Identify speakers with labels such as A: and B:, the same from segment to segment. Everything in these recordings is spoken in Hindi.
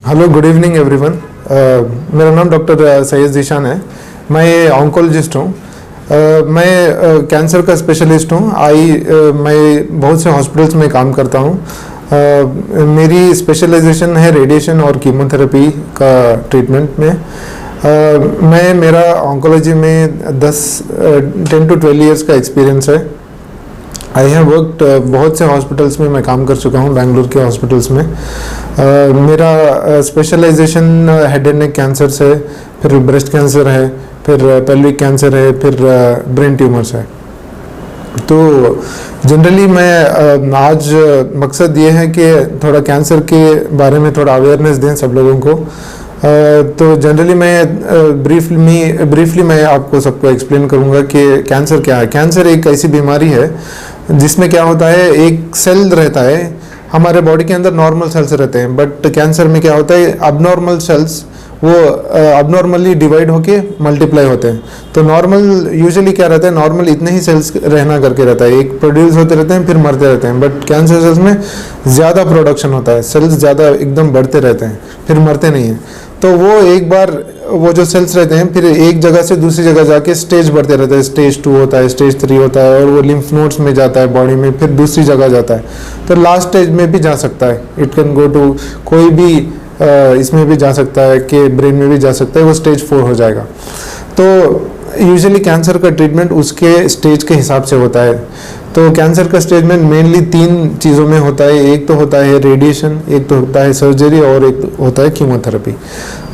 A: Hello, good evening everyone. मेरा नाम डॉक्टर सैयद ज़ीशान है। मैं ऑन्कोलॉजिस्ट हूँ। मैं कैंसर का स्पेशलिस्ट हूँ। मैं बहुत से हॉस्पिटल्स में काम करता हूँ। मेरी स्पेशलाइजेशन है रेडिएशन और कीमोथेरेपी का ट्रीटमेंट में। मेरा ऑन्कोलॉजी में 10 to 12 इयर्स का एक्सपीरियंस है। आई हैव वर्कड बहुत से हॉस्पिटल्स में मैं काम कर चुका हूँ, बेंगलुरु के हॉस्पिटल्स में। मेरा specialisation head and neck cancer है, फिर ब्रेस्ट कैंसर है, फिर पेल्विक कैंसर है, फिर ब्रेन ट्यूमर्स है। तो जनरली मैं आज मकसद ये है कि थोड़ा कैंसर के बारे में थोड़ा अवेयरनेस दें सब लोगों को। तो जनरली मैं ब्रीफली मैं आपको सबको एक्सप्लेन करूँगा कि कैंसर क्या है। कैंसर एक ऐसी बीमारी है जिसमें क्या होता है, एक सेल रहता है। हमारे बॉडी के अंदर नॉर्मल सेल्स रहते हैं, बट कैंसर में क्या होता है, अबनॉर्मल सेल्स वो अबनॉर्मली डिवाइड होके मल्टीप्लाई होते हैं। तो नॉर्मल यूजुअली क्या रहता है, नॉर्मल इतने ही सेल्स रहना करके रहता है, एक प्रोड्यूस होते रहते हैं फिर मरते रहते हैं। बट कैंसर सेल्स में ज़्यादा प्रोडक्शन होता है, सेल्स ज़्यादा एकदम बढ़ते रहते हैं फिर मरते नहीं हैं। तो वो एक बार वो जो सेल्स रहते हैं फिर एक जगह से दूसरी जगह जाके स्टेज बढ़ते रहते हैं। स्टेज 2 होता है, स्टेज 3 होता है, और वो लिम्फ नोड्स में जाता है बॉडी में, फिर दूसरी जगह जाता है। तो लास्ट स्टेज में भी जा सकता है, इट कैन गो टू कोई भी इसमें भी जा सकता है कि ब्रेन में भी जा सकता है, वो स्टेज 4 हो जाएगा। तो यूजुअली कैंसर का ट्रीटमेंट उसके स्टेज के हिसाब से होता है। तो कैंसर का ट्रीटमेंट मेनली 3 चीज़ों में होता है। एक तो होता है रेडिएशन, एक तो होता है सर्जरी, और एक होता है कीमोथेरेपी।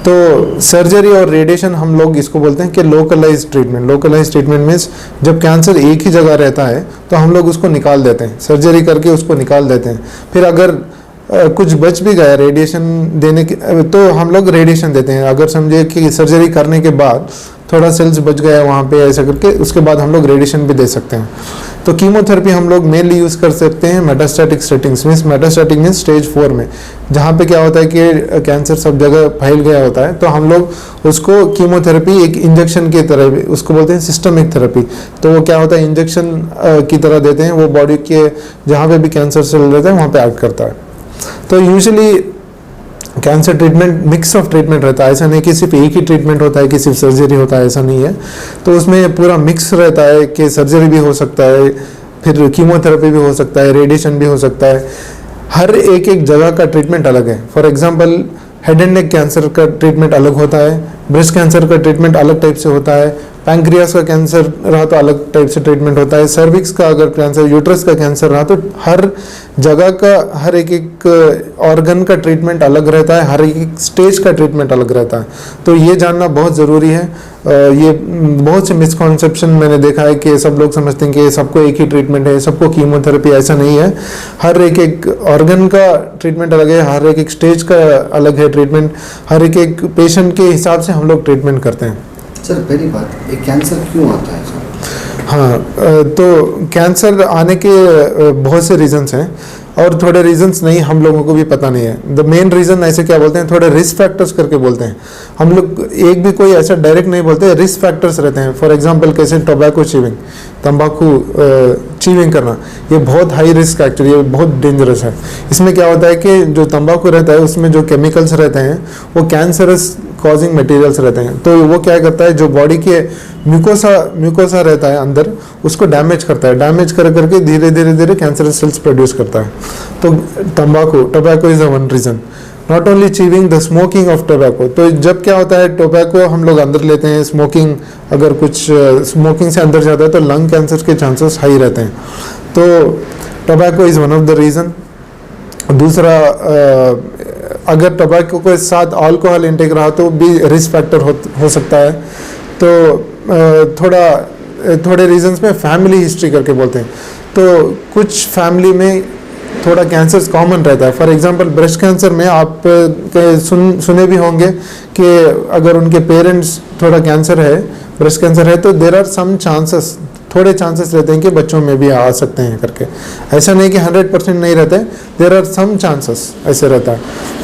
A: तो सर्जरी और रेडिएशन हम लोग इसको बोलते हैं कि localise treatment. Localise treatment means जब कैंसर एक ही जगह रहता है तो हम लोग उसको निकाल देते हैं, सर्जरी करके उसको निकाल देते हैं। फिर अगर कुछ बच भी गया रेडिएशन देने के, तो हम लोग रेडिएशन देते हैं। अगर समझे कि सर्जरी करने के बाद थोड़ा सेल्स बच गया वहाँ पे, ऐसा करके उसके बाद हम लोग रेडिएशन भी दे सकते हैं। तो कीमोथेरेपी हम लोग मेनली यूज़ कर सकते हैं metastatic settings means, metastatic means stage 4 में, जहाँ पे क्या होता है कि कैंसर सब जगह फैल गया होता है। तो हम लोग उसको कीमोथेरेपी एक इंजेक्शन की तरह, उसको बोलते हैं सिस्टमिक थेरेपी। तो वो क्या होता है, इंजेक्शन की तरह देते हैं, वो बॉडी के जहाँ पे भी कैंसर सेल रहता है वहाँ पे एक्ट करता है। तो usually cancer treatment mix of treatment रहता है। ऐसा नहीं कि सिर्फ एक ही ट्रीटमेंट होता है कि सिर्फ सर्जरी होता है, ऐसा नहीं है। तो उसमें पूरा मिक्स रहता है कि सर्जरी भी हो सकता है, फिर कीमोथेरेपी भी हो सकता है, रेडिएशन भी हो सकता है। हर एक जगह का ट्रीटमेंट अलग है। For example head and neck cancer का ट्रीटमेंट अलग होता है, ब्रेस्ट कैंसर का ट्रीटमेंट अलग टाइप से होता है, पैंक्रियास का कैंसर रहा तो अलग टाइप से ट्रीटमेंट होता है, सर्विक्स का अगर कैंसर, यूट्रस का कैंसर रहा तो हर जगह का हर एक ऑर्गन का ट्रीटमेंट अलग रहता है, हर एक स्टेज का ट्रीटमेंट अलग रहता है। तो ये जानना बहुत ज़रूरी है। ये बहुत से मिसकॉन्सेप्शन मैंने देखा है कि सब लोग समझते हैं कि सबको एक ही ट्रीटमेंट है, सबको कीमोथेरेपी, ऐसा नहीं है। हर एक ऑर्गन का ट्रीटमेंट अलग है, हर एक स्टेज का अलग है ट्रीटमेंट, हर एक पेशेंट के हिसाब से हम लोग ट्रीटमेंट करते हैं।
B: सर पहली बात, ये कैंसर क्यों आता है सर?
A: हाँ, तो कैंसर आने के बहुत से रीजंस हैं, और थोड़े रीजंस नहीं हम लोगों को भी पता नहीं है। द मेन रीज़न ऐसे क्या बोलते हैं, थोड़े रिस्क फैक्टर्स करके बोलते हैं। हम लोग एक भी कोई ऐसा डायरेक्ट नहीं बोलते, रिस्क फैक्टर्स रहते हैं। फॉर एग्जांपल कैसे टोबैको चीविंग, तंबाकू चीविंग करना, ये बहुत हाई रिस्क एक्चुअली, ये बहुत डेंजरस है। इसमें क्या होता है कि जो तंबाकू रहता है उसमें जो केमिकल्स रहते हैं वो कैंसरस कॉजिंग मटेरियल्स रहते हैं। तो वो क्या करता है, जो बॉडी के म्यूकोसा रहता है अंदर, उसको डैमेज करता है। डैमेज करके धीरे धीरे कैंसरस सेल्स प्रोड्यूस करता है। तो tobacco is one reason. Not only chewing, the smoking of tobacco. तो जब क्या होता है, टोबैको हम लोग अंदर लेते हैं, स्मोकिंग अगर कुछ स्मोकिंग से अंदर जाता है तो लंग कैंसर के चांसेस हाई रहते हैं। तो tobacco is one of the reason. दूसरा, अगर टोबैको के साथ अल्कोहल इंटेक रहा तो भी रिस्क फैक्टर हो सकता है। तो थोड़े रीजंस में फैमिली हिस्ट्री करके बोलते हैं। तो कुछ फैमिली में थोड़ा कैंसर कॉमन रहता है। फॉर एग्जांपल ब्रेस्ट कैंसर में आप सुने भी होंगे कि अगर उनके पेरेंट्स थोड़ा कैंसर है, ब्रेस्ट कैंसर है, तो देर आर सम चांसेस, थोड़े चांसेस रहते हैं कि बच्चों में भी आ सकते हैं करके। ऐसा नहीं कि 100% नहीं रहते, देर आर सम चांसेस ऐसे रहता है।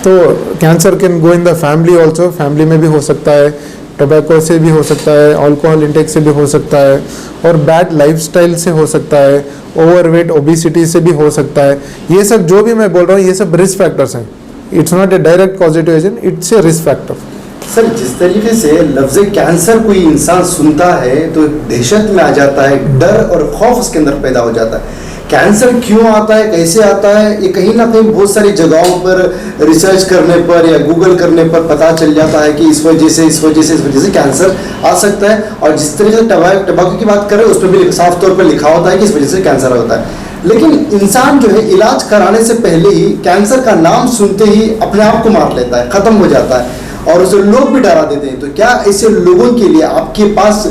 A: तो cancer can go in the family also, family में भी हो सकता है, टोबैको से भी हो सकता है, अल्कोहल इंटेक से भी हो सकता है, और बैड लाइफस्टाइल से हो सकता है, ओवरवेट ओबिसिटी से भी हो सकता है। ये सब जो भी मैं बोल रहा हूँ ये सब रिस्क फैक्टर्स हैं। It's not a direct causative agent, it's a risk factor.
B: Sir जिस तरीके से लफ्ज़ कैंसर कोई इंसान सुनता है तो दहशत में आ जाता है, डर और खौफ उसके अंदर पैदा हो जाता है। कैंसर क्यों आता है, कैसे आता है, ये कहीं ना कहीं बहुत सारी जगहों पर रिसर्च करने पर या गूगल करने पर पता चल जाता है कि इस वजह से कैंसर आ सकता है। और जिस तरीके से टबाको की बात करें उस पर भी साफ तौर पर लिखा होता है कि इस वजह से कैंसर होता है। लेकिन इंसान जो है इलाज कराने से पहले ही कैंसर का नाम सुनते ही अपने आप को मार लेता है, ख़त्म हो जाता है और उसे लोग भी डरा देते हैं। तो क्या ऐसे लोगों के लिए आपके पास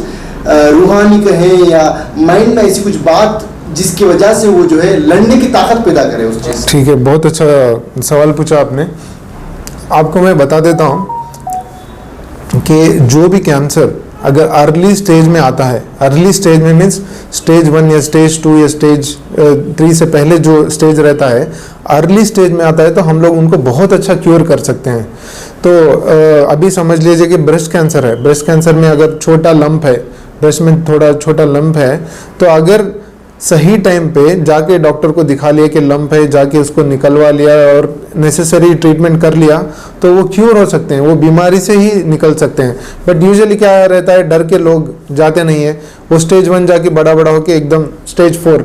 B: रूहानी कहें या माइंड में ऐसी कुछ बात जिसकी वजह से वो जो है लड़ने की ताकत पैदा करे उस चीज़?
A: ठीक है, बहुत अच्छा सवाल पूछा आपने। आपको मैं बता देता हूँ कि जो भी कैंसर अगर अर्ली स्टेज में आता है, अर्ली स्टेज में मीन्स स्टेज 1 या स्टेज 2 या स्टेज 3 से पहले जो स्टेज रहता है, अर्ली स्टेज में आता है तो हम लोग उनको बहुत अच्छा क्योर कर सकते हैं। तो अभी समझ लीजिए कि ब्रेस्ट कैंसर है, ब्रेस्ट कैंसर में अगर छोटा लंप है, ब्रेस्ट में थोड़ा छोटा लंप है, तो अगर सही टाइम पे जाके डॉक्टर को दिखा लिया कि लंप है, जाके उसको निकलवा लिया और नेसेसरी ट्रीटमेंट कर लिया तो वो क्योर हो सकते हैं, वो बीमारी से ही निकल सकते हैं। बट यूजुअली क्या रहता है, डर के लोग जाते नहीं है, वो स्टेज 1 जाके बड़ा होके एकदम स्टेज 4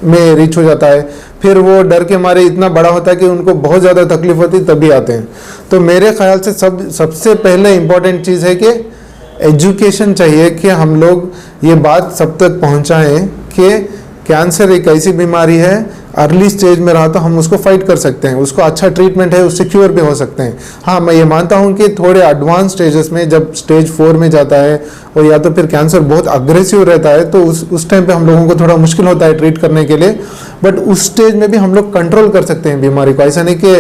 A: में रीच हो जाता है, फिर वो डर के मारे इतना बड़ा होता है कि उनको बहुत ज़्यादा तकलीफ होती है, तभी आते हैं। तो मेरे ख्याल से सबसे पहले इम्पॉर्टेंट चीज़ है कि एजुकेशन चाहिए कि हम लोग ये बात सब तक पहुँचाएँ कि कैंसर एक ऐसी बीमारी है, अर्ली स्टेज में रहा तो हम उसको फाइट कर सकते हैं, उसको अच्छा ट्रीटमेंट है, उससे क्योर भी हो सकते हैं। हाँ, मैं ये मानता हूँ कि थोड़े एडवांस स्टेजेस में जब स्टेज 4 में जाता है और या तो फिर कैंसर बहुत अग्रेसिव रहता है तो उस टाइम पे हम लोगों को थोड़ा मुश्किल होता है ट्रीट करने के लिए। बट उस स्टेज में भी हम लोग कंट्रोल कर सकते हैं बीमारी को। ऐसा नहीं कि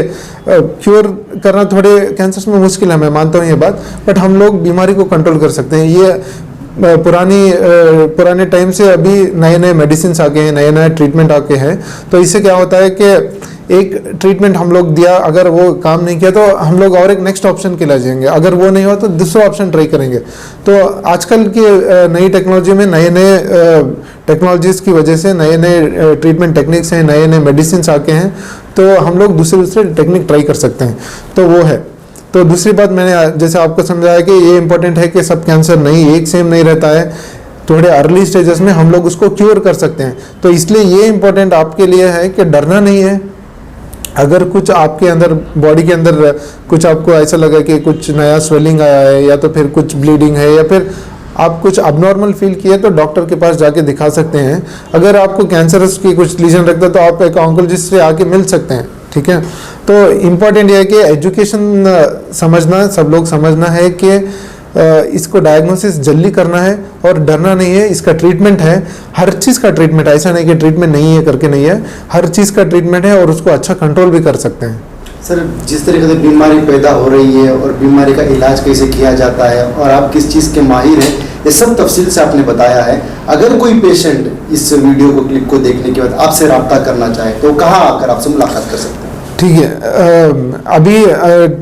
A: क्योर करना थोड़े कैंसर्स में मुश्किल है, मैं मानता हूँ ये बात, बट हम लोग बीमारी को कंट्रोल कर सकते हैं। ये पुराने टाइम से अभी नए मेडिसिन आ गए हैं, नए ट्रीटमेंट आके हैं। तो इससे क्या होता है कि एक ट्रीटमेंट हम लोग दिया, अगर वो काम नहीं किया तो हम लोग और एक नेक्स्ट ऑप्शन के लिए जाएंगे, अगर वो नहीं हुआ तो दूसरा ऑप्शन ट्राई करेंगे। तो आजकल की नई टेक्नोलॉजी में नए टेक्नोलॉजीज़ की वजह से नए ट्रीटमेंट टेक्निक्स हैं, नए मेडिसिन आके हैं, तो हम लोग दूसरे टेक्निक ट्राई कर सकते हैं। तो वो है। तो दूसरी बात मैंने जैसे आपको समझाया कि ये इंपॉर्टेंट है कि सब कैंसर नहीं एक सेम नहीं रहता है, थोड़े अर्ली स्टेजेस में हम लोग उसको क्योर कर सकते हैं। तो इसलिए ये इंपॉर्टेंट आपके लिए है कि डरना नहीं है। अगर कुछ आपके अंदर बॉडी के अंदर कुछ आपको ऐसा लगा कि कुछ नया स्वेलिंग आया है या तो फिर कुछ ब्लीडिंग है या फिर आप कुछ अबनॉर्मल फील किए तो डॉक्टर के पास जाके दिखा सकते हैं। अगर आपको कैंसरस की कुछ लीजन रखता है तो आप एक ऑन्कोलॉजिस्ट से आके मिल सकते हैं, ठीक है। तो इम्पॉर्टेंट ये है कि एजुकेशन समझना, सब लोग समझना है कि इसको डायग्नोसिस जल्दी करना है और डरना नहीं है। इसका ट्रीटमेंट है, हर चीज़ का ट्रीटमेंट, ऐसा नहीं कि ट्रीटमेंट नहीं है करके नहीं है, हर चीज़ का ट्रीटमेंट है और उसको अच्छा कंट्रोल भी कर सकते हैं।
B: सर जिस तरीके से बीमारी पैदा हो रही है और बीमारी का इलाज कैसे किया जाता है और आप किस चीज़ के माहिर हैं, ये सब तफसील से आपने बताया है। अगर कोई पेशेंट इस वीडियो को क्लिप को देखने के बाद आपसे रब्ता करना चाहे तो कहाँ आकर आपसे मुलाकात कर सकते हैं?
A: ठीक है, अभी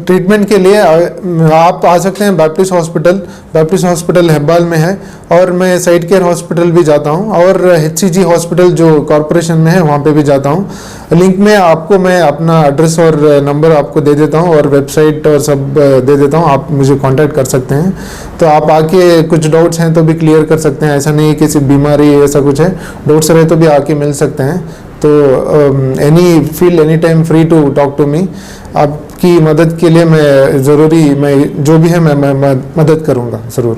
A: ट्रीटमेंट के लिए आप आ सकते हैं बैप्टिस्ट हॉस्पिटल हेब्बाल में है, और मैं साइड केयर हॉस्पिटल भी जाता हूं और HCG हॉस्पिटल जो कॉरपोरेशन में है वहां पे भी जाता हूं। लिंक में आपको मैं अपना एड्रेस और नंबर आपको दे देता हूं और वेबसाइट और सब दे देता हूं, आप मुझे कांटेक्ट कर सकते हैं। तो आप आके कुछ डाउट्स हैं तो भी क्लियर कर सकते हैं, ऐसा नहीं है किसी बीमारी ऐसा कुछ है, डाउट्स रहे तो भी आके मिल सकते हैं। तो any time free to talk to me. आपकी मदद के लिए मैं जो भी है मैं मदद करूँगा ज़रूर।